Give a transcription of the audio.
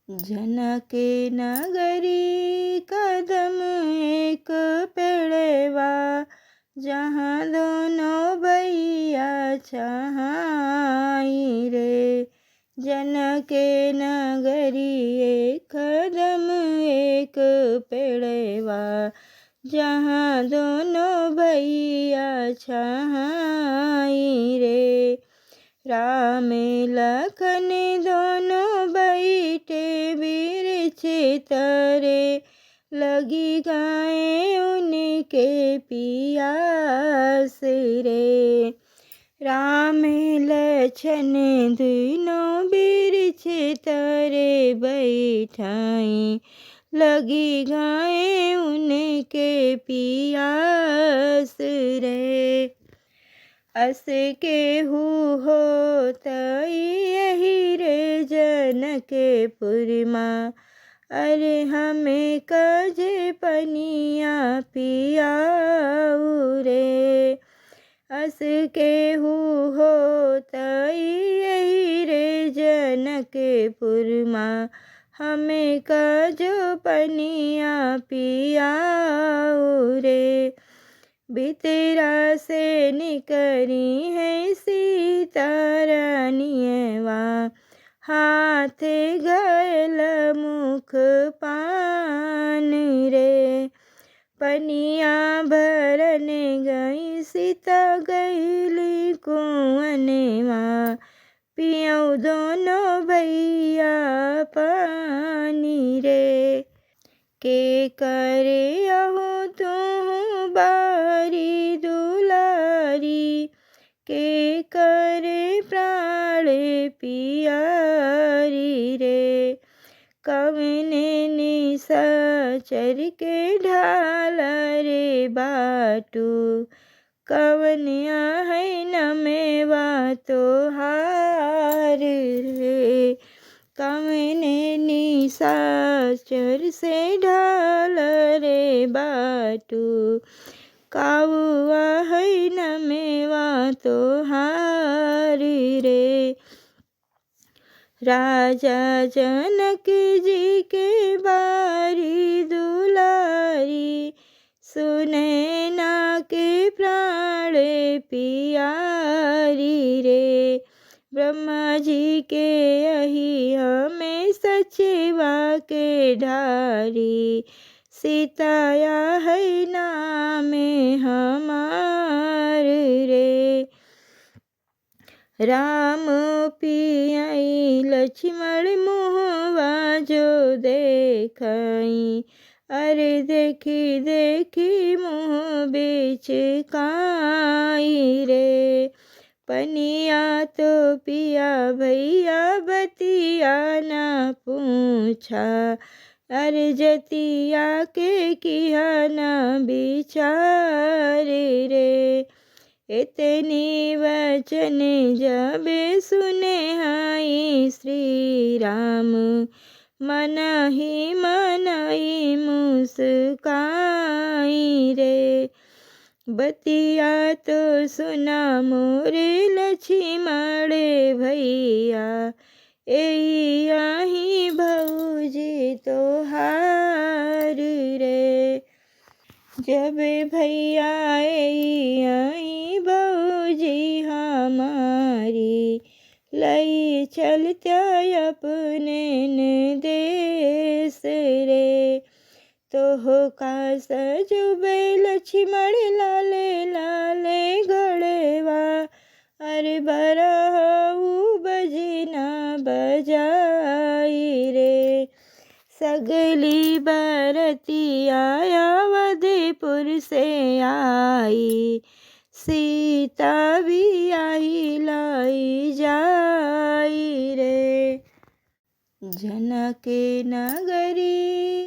जनके नगरी कदम एक पेड़वा, जहाँ दोनों भैया छहाई रे। जनके नगरी एक कदम एक पेड़वा, जहाँ दोनों भैया छहाई रे। राम लखन दोनों बैठे वृक्ष तरे, लगी गाय उनके पियास रे। राम लखन दोनों वृक्ष तरे बैठाई, लगी गाय उनके पियास रे। अस केहू होतई यही रे जनकपुर माँ, अरे हमें कजे पनिया पियाऊ रे। अस केहू होतई यही रे जनकपुर माँ, हमें कजो पनिया पियाऊ रे। भीतरा से निकरी है सीता रानियवा, हाथ गयल मुख पान रे। पनिया भरन गई सीता गईली कुआनवा, पियऊ दोनों भैया पानी रे। के करे अहो तू बारी दुलारी, के करे प्राण पियारी रे। कवने निशाचर के ढाल रे बाटू, कवनिया है नमेवा तोहार रे। कवने निशाचर से ढाल रे बाटू, काबुआ है नमेवा तोहार रे। राजा जनक जी के बारी दुलारी, सुने ना के प्राण पियारी रे। ब्रह्मा जी के यही हमें सचिवा के ढारी, सीताया है नाम हमार रे। राम पियाई लक्ष्मण मुहवा जो देखई, अरे देखी देखी मुँह बिचकाई रे। पनिया तो पिया भैया बतिया ना पूछा, अरे जतिया के किया ना विचार रे। इतनी वचन जब सुने हाई श्री राम, मन ही मुस्काई रे। बतिया तो सुना मोरे लक्ष्मण भैया, एही आही भौजी तोहार रे। जब भैया आई भौजी हमारी, लई चलता अपने न देश रे। तो हो का सजुबे लक्ष्मण लाले लाले गड़वा, अरे बरहु बजना बजाई रे। सगली बरतिया अवधपुर से आई, सीता भी आई लाई जाई रे। जनके नगरी